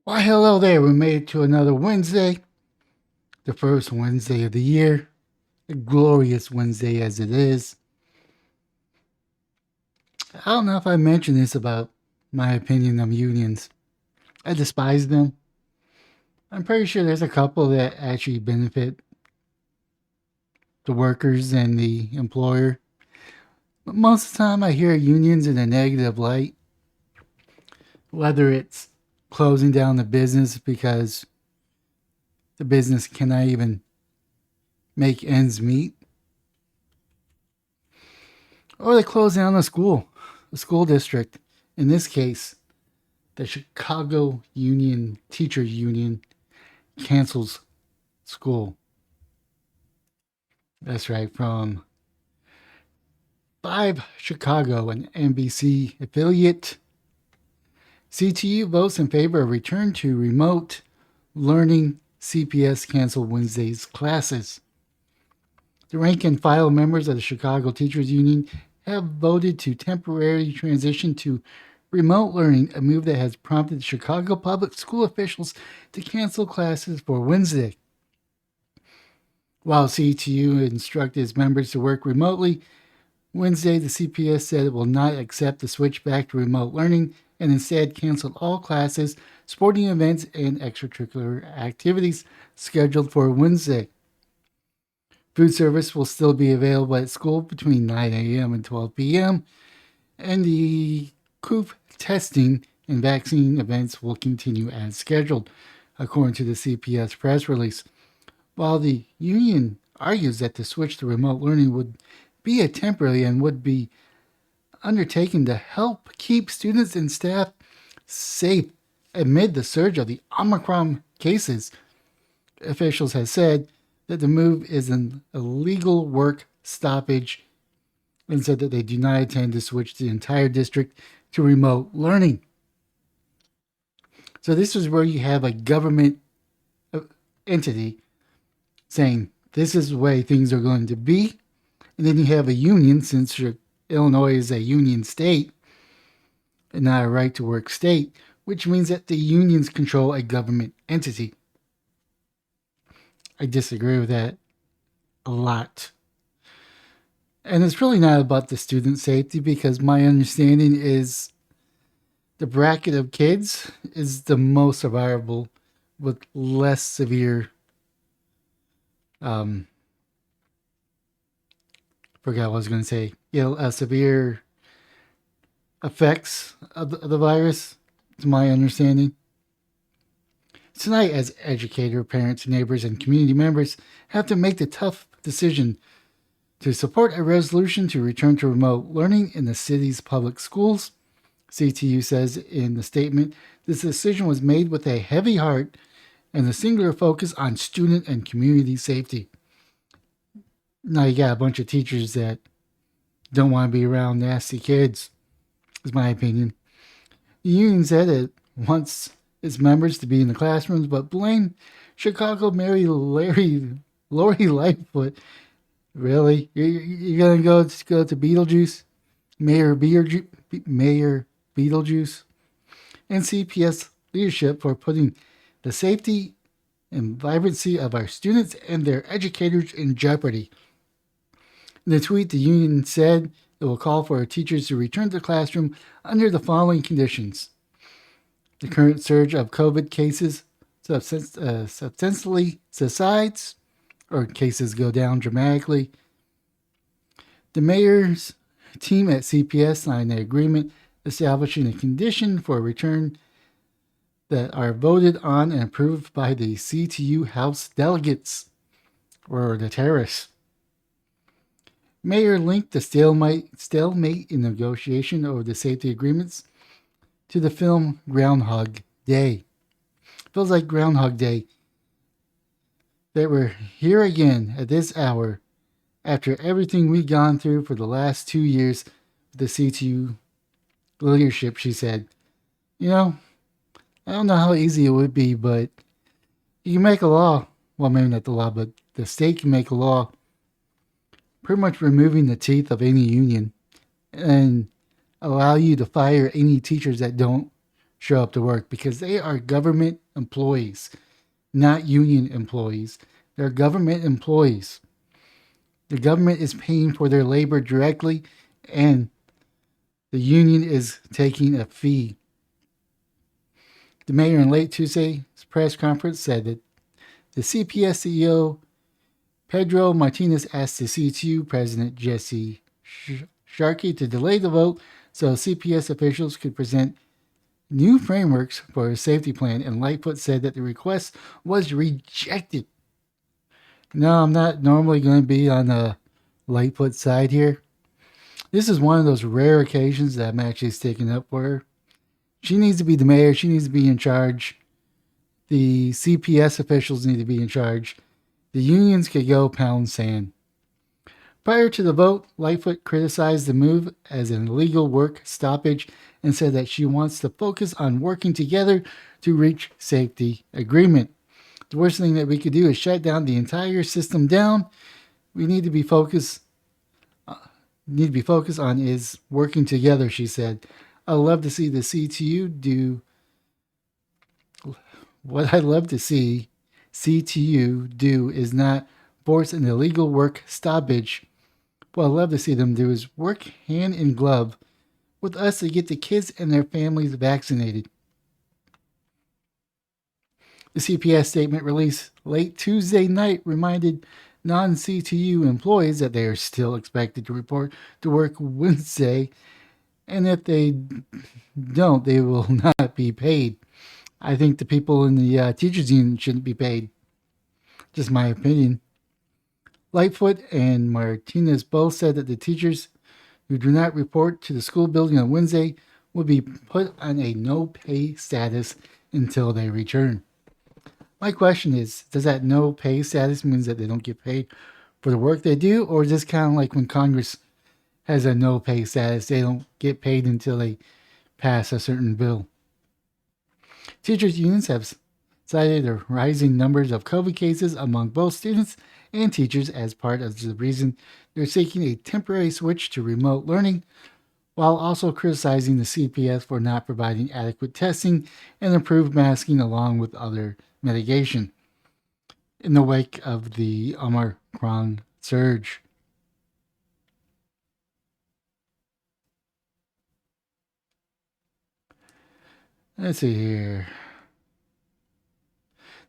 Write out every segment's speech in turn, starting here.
Why, hello there. We made it to another Wednesday, the first Wednesday of the year, a glorious Wednesday as it is. I don't know if I mentioned this about my opinion of unions. I despise them. I'm pretty sure there's a couple that actually benefit the workers and the employer. But most of the time, I hear unions in a negative light, whether it's closing down the business because the business cannot even make ends meet, or they close down the school district. In this case, the Chicago Union Teachers Union cancels school. That's right, from 5 Chicago, an NBC affiliate. CTU votes in favor of return to remote learning. CPS canceled Wednesday's classes. The rank and file members of the Chicago Teachers Union have voted to temporarily transition to remote learning, a move that has prompted Chicago public school officials to cancel classes for Wednesday. While CTU instructed its members to work remotely, Wednesday the CPS said it will not accept the switch back to remote learning and instead canceled all classes, sporting events, and extracurricular activities scheduled for Wednesday. Food service will still be available at school between 9 a.m. and 12 p.m., and the COOP testing and vaccine events will continue as scheduled, according to the CPS press release. While the union argues that the switch to remote learning would be a temporary and would be undertaken to help keep students and staff safe amid the surge of the Omicron cases, officials have said that the move is an illegal work stoppage and said that they do not intend to switch the entire district to remote learning. So this is where you have a government entity saying this is the way things are going to be. And then you have a union, since Illinois is a union state and not a right to work state, which means that the unions control a government entity. I disagree with that a lot. And it's really not about the student safety, because my understanding is the bracket of kids is the most survivable with less severe forgot what I was going to say. Severe effects of the virus. It's my understanding. Tonight, as educator, parents, neighbors, and community members have to make the tough decision to support a resolution to return to remote learning in the city's public schools. CTU says in the statement, this decision was made with a heavy heart and a singular focus on student and community safety. Now you got a bunch of teachers that don't want to be around nasty kids, is my opinion. The union said it wants its members to be in the classrooms, but blamed Chicago Mayor Lori Lightfoot. Really? You're going to go to Beetlejuice? Mayor Beetlejuice? And CPS leadership for putting the safety and vibrancy of our students and their educators in jeopardy. In the tweet, the union said it will call for our teachers to return to the classroom under the following conditions. The current surge of COVID cases substantially subsides, or cases go down dramatically. The mayor's team at CPS signed an agreement establishing a condition for a return that are voted on and approved by the CTU House delegates, or the terrorists. Mayor linked the stalemate in negotiation over the safety agreements to the film Groundhog Day. Feels like Groundhog Day. That we're here again at this hour after everything we've gone through for the last 2 years with the CTU leadership, she said. I don't know how easy it would be, but you can make a law. Well, maybe not the law, but the state can make a law pretty much removing the teeth of any union and allow you to fire any teachers that don't show up to work because they are government employees, not union employees. They're government employees. The government is paying for their labor directly, and the union is taking a fee. The mayor in late Tuesday's press conference said that the CPS CEO Pedro Martinez asked the CTU president Jesse Sharkey to delay the vote so CPS officials could present new frameworks for a safety plan, and Lightfoot said that the request was rejected. No, I'm not normally going to be on the Lightfoot side here. This is one of those rare occasions that I'm actually sticking up for her. She needs to be the mayor. She needs to be in charge. The CPS officials need to be in charge. The unions could go pound sand. Prior to the vote, Lightfoot criticized the move as an illegal work stoppage and said that she wants to focus on working together to reach safety agreement. The worst thing that we could do is shut down the entire system down. We need to be focused on is working together, she said. I'd love to see the CTU do what I'd love to see CTU do is not force an illegal work stoppage. What I'd love to see them do is work hand in glove with us to get the kids and their families vaccinated. The CPS statement released late Tuesday night reminded non-CTU employees that they are still expected to report to work Wednesday, and if they don't, they will not be paid. I think the people in the teachers union shouldn't be paid. Just my opinion. Lightfoot and Martinez both said that the teachers who do not report to the school building on Wednesday will be put on a no-pay status until they return. My question is, does that no-pay status mean that they don't get paid for the work they do, or is this kind of like when Congress has a no-pay status, they don't get paid until they pass a certain bill? Teachers' unions have cited the rising numbers of COVID cases among both students and teachers as part of the reason they're seeking a temporary switch to remote learning, while also criticizing the CPS for not providing adequate testing and improved masking along with other mitigation in the wake of the Omicron surge. Let's see here.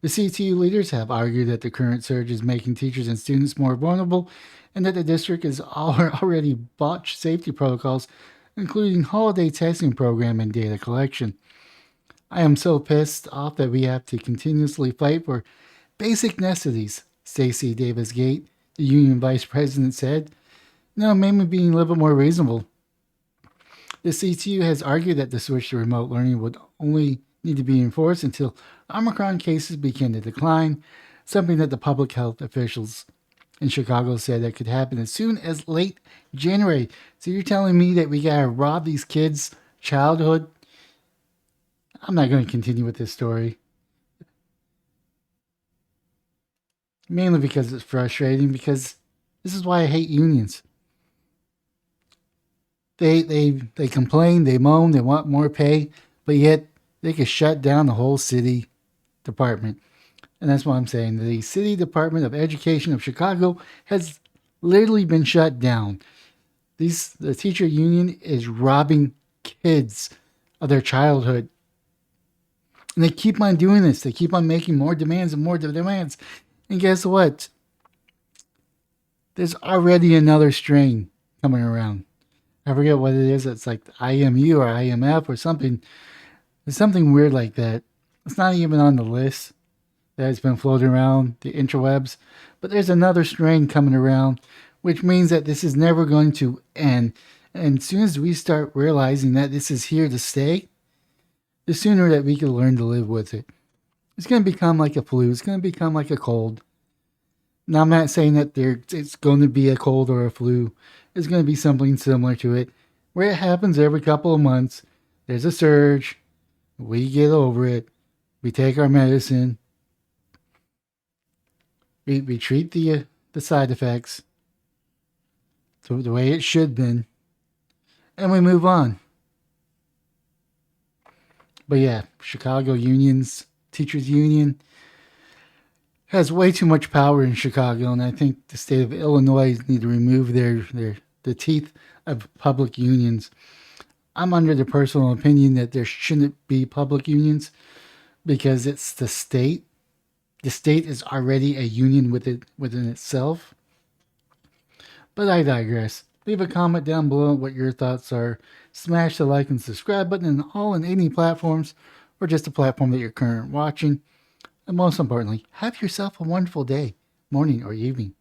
The CTU leaders have argued that the current surge is making teachers and students more vulnerable and that the district has already botched safety protocols, including holiday testing program and data collection. I am so pissed off that we have to continuously fight for basic necessities, Stacey Davis Gate, the union vice president, said. No, maybe being a little bit more reasonable. The CTU has argued that the switch to remote learning would only need to be enforced until Omicron cases begin to decline, something that the public health officials in Chicago said that could happen as soon as late January. So you're telling me that we gotta rob these kids' childhood? I'm not going to continue with this story. Mainly because it's frustrating, because this is why I hate unions. They complain, they moan, they want more pay, but yet they could shut down the whole city department. And that's what I'm saying. The City Department of Education of Chicago has literally been shut down. The teacher union is robbing kids of their childhood. And they keep on doing this. They keep on making more demands and more demands. And guess what? There's already another strain coming around. I forget what it is. It's like IMU or IMF or something. There's something weird like that. It's not even on the list that's been floating around the interwebs. But there's another strain coming around, which means that this is never going to end. And as soon as we start realizing that this is here to stay, the sooner that we can learn to live with it. It's going to become like a flu. It's going to become like a cold. Now, I'm not saying that it's going to be a cold or a flu. It's going to be something similar to it, where it happens every couple of months. There's a surge. We get over it. We take our medicine. We treat the side effects the way it should have been, and we move on. But yeah, Chicago unions, teachers union, has way too much power in Chicago, and I think the state of Illinois need to remove the teeth of public unions. I'm under the personal opinion that there shouldn't be public unions because it's the state. The state is already a union within itself. But I digress. Leave a comment down below what your thoughts are. Smash the like and subscribe button in all and any platforms, or just the platform that you're currently watching. And most importantly, have yourself a wonderful day, morning, or evening.